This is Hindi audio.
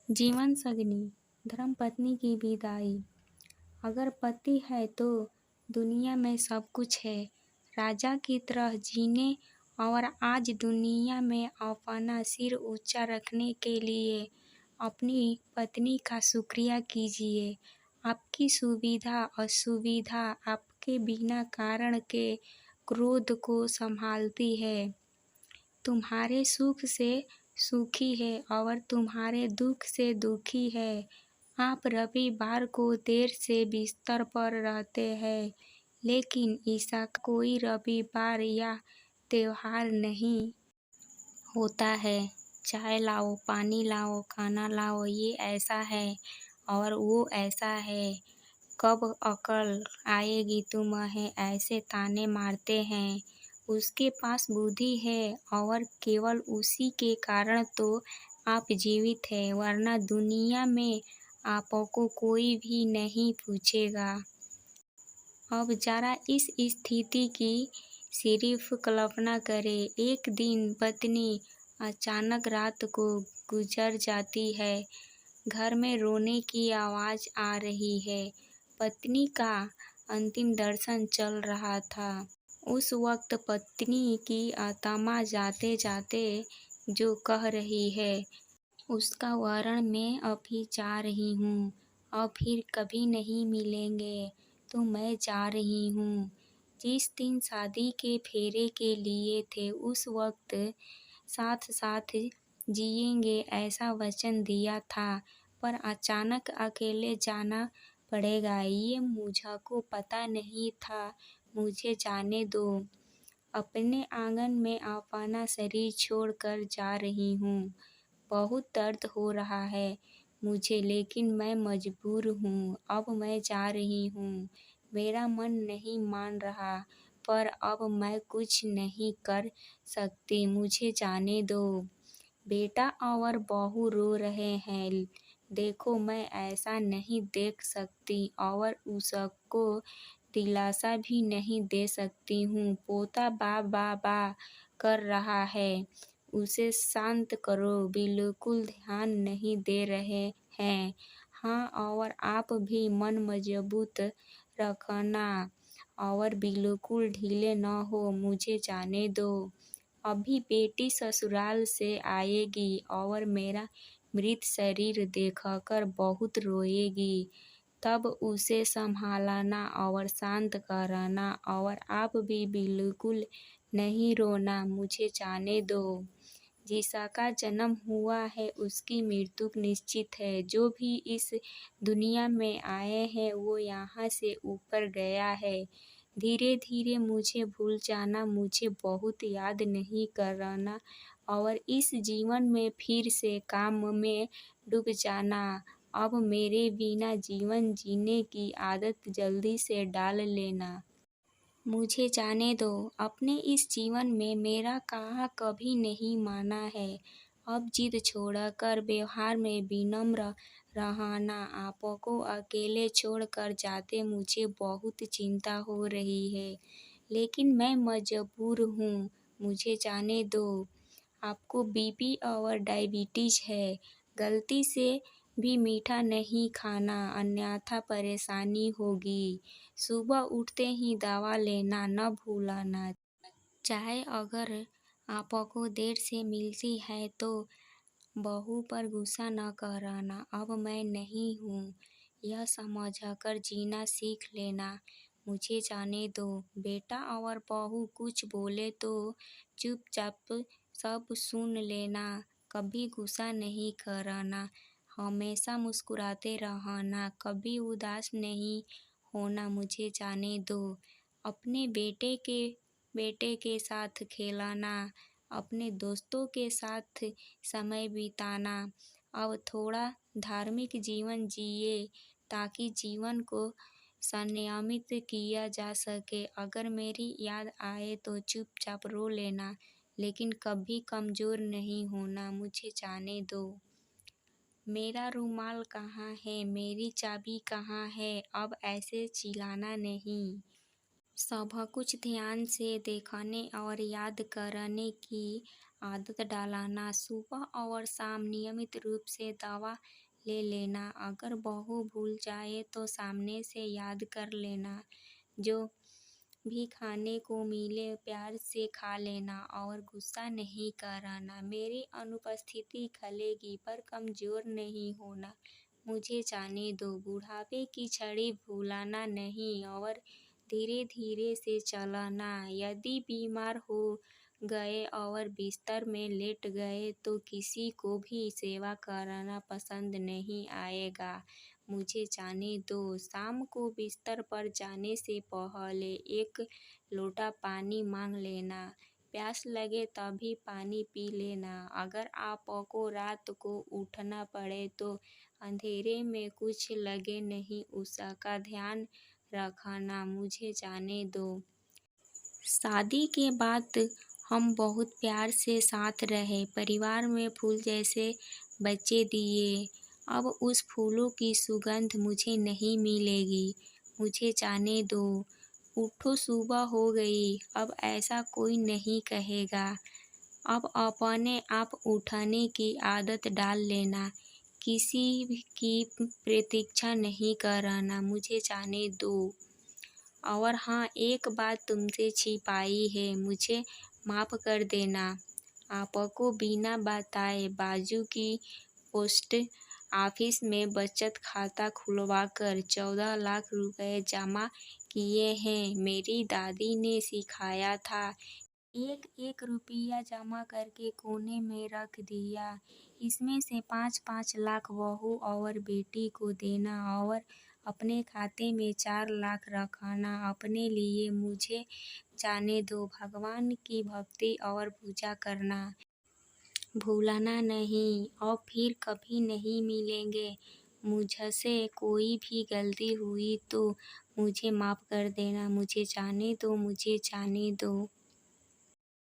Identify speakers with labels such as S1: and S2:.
S1: जीवनसंगिनी धर्मपत्नी की विदाई। अगर पति है तो दुनिया में सब कुछ है, राजा की तरह जीने और आज दुनिया में अपना सिर ऊंचा रखने के लिए अपनी पत्नी का शुक्रिया कीजिए। आपकी सुविधा असुविधा आपके बिना कारण के क्रोध को संभालती है, तुम्हारे सुख से सुखी है और तुम्हारे दुख से दुखी है। आप रविवार को देर से बिस्तर पर रहते हैं, लेकिन ईसा का कोई रविवार या त्योहार नहीं होता है। चाय लाओ, पानी लाओ, खाना लाओ, ये ऐसा है और वो ऐसा है। कब अकल आएगी तुम्हें ऐसे ताने मारते हैं। उसके पास बुद्धि है और केवल उसी के कारण तो आप जीवित हैं, वरना दुनिया में आपको कोई भी नहीं पूछेगा। अब जरा इस स्थिति की सिर्फ कल्पना करें। एक दिन पत्नी अचानक रात को गुजर जाती है। घर में रोने की आवाज़ आ रही है। पत्नी का अंतिम दर्शन चल रहा था। उस वक्त पत्नी की आत्मा जाते जाते जो कह रही है, उसका वर्णन मैं अभी जा रही हूँ। अब फिर कभी नहीं मिलेंगे, तो मैं जा रही हूँ। जिस दिन शादी के फेरे के लिए थे, उस वक्त साथ साथ जिएंगे ऐसा वचन दिया था, पर अचानक अकेले जाना पड़ेगा ये मुझको पता नहीं था। मुझे जाने दो। अपने आंगन में अपना शरीर छोड़कर जा रही हूँ। बहुत दर्द हो रहा है मुझे, लेकिन मैं मजबूर हूँ। अब मैं जा रही हूँ। मेरा मन नहीं मान रहा, पर अब मैं कुछ नहीं कर सकती। मुझे जाने दो। बेटा और बहू रो रहे हैं। देखो, मैं ऐसा नहीं देख सकती और उसको दिलासा भी नहीं दे सकती हूँ। पोता बा बा बा कर रहा है, उसे शांत करो। बिल्कुल ध्यान नहीं दे रहे हैं। हाँ, और आप भी मन मजबूत रखना और बिल्कुल ढीले न हो। मुझे जाने दो। अभी बेटी ससुराल से आएगी और मेरा मृत शरीर देखकर बहुत रोएगी। तब उसे संभालना और शांत करना, और आप भी बिल्कुल नहीं रोना। मुझे जाने दो। जिसका जन्म हुआ है उसकी मृत्यु निश्चित है। जो भी इस दुनिया में आए हैं वो यहाँ से ऊपर गया है। धीरे धीरे मुझे भूल जाना, मुझे बहुत याद नहीं करना और इस जीवन में फिर से काम में डूब जाना। अब मेरे बिना जीवन जीने की आदत जल्दी से डाल लेना। मुझे जाने दो। अपने इस जीवन में मेरा कहा कभी नहीं माना है। अब जिद छोड़कर व्यवहार में विनम्र रहना। आपको अकेले छोड़कर जाते मुझे बहुत चिंता हो रही है, लेकिन मैं मजबूर हूँ। मुझे जाने दो। आपको बीपी और डायबिटीज है। गलती से भी मीठा नहीं खाना, अन्यथा परेशानी होगी। सुबह उठते ही दवा लेना न भूलना। चाहे अगर आपको देर से मिलती है तो बहू पर गुस्सा न करना। अब मैं नहीं हूँ, यह समझकर जीना सीख लेना। मुझे जाने दो। बेटा और बहू कुछ बोले तो चुपचाप सब सुन लेना। कभी गुस्सा नहीं करना, हमेशा मुस्कुराते रहना, कभी उदास नहीं होना। मुझे जाने दो। अपने बेटे के साथ खेलना, अपने दोस्तों के साथ समय बिताना। अब थोड़ा धार्मिक जीवन जिए ताकि जीवन को संयमित किया जा सके। अगर मेरी याद आए तो चुपचाप रो लेना, लेकिन कभी कमज़ोर नहीं होना। मुझे जाने दो। मेरा रुमाल कहाँ है? मेरी चाबी कहाँ है? अब ऐसे चिल्लाना नहीं। सब कुछ ध्यान से देखने और याद करने की आदत डालना, सुबह और शाम नियमित रूप से दवा ले लेना। अगर बहू भूल जाए तो सामने से याद कर लेना। जो भी खाने को मिले प्यार से खा लेना और गुस्सा नहीं करना। मेरी अनुपस्थिति खलेगी पर कमज़ोर नहीं होना। मुझे जाने दो। बुढ़ापे की छड़ी भूलना नहीं और धीरे धीरे से चलना। यदि बीमार हो गए और बिस्तर में लेट गए तो किसी को भी सेवा करना पसंद नहीं आएगा। मुझे जाने दो। शाम को बिस्तर पर जाने से पहले एक लोटा पानी मांग लेना। प्यास लगे तभी पानी पी लेना। अगर आपको रात को उठना पड़े तो अंधेरे में कुछ लगे नहीं उसका ध्यान रखना। मुझे जाने दो। शादी के बाद हम बहुत प्यार से साथ रहे, परिवार में फूल जैसे बच्चे दिए। अब उस फूलों की सुगंध मुझे नहीं मिलेगी। मुझे जाने दो। उठो, सुबह हो गई, अब ऐसा कोई नहीं कहेगा। अब अपने आप उठने की आदत डाल लेना। किसी की प्रतीक्षा नहीं करना। मुझे जाने दो। और हाँ, एक बात तुमसे छिपाई है, मुझे माफ़ कर देना। आपको बिना बताए बाजू की पोस्ट ऑफिस में बचत खाता खुलवाकर 14 लाख रुपए जमा किए हैं। मेरी दादी ने सिखाया था, एक एक रुपया जमा करके कोने में रख दिया। इसमें से 5-5 लाख बहू और बेटी को देना और अपने खाते में 4 लाख रखना अपने लिए। मुझे जाने दो। भगवान की भक्ति और पूजा करना भूलना नहीं और फिर कभी नहीं मिलेंगे। मुझसे कोई भी गलती हुई तो मुझे माफ़ कर देना। मुझे जाने दो। मुझे जाने दो।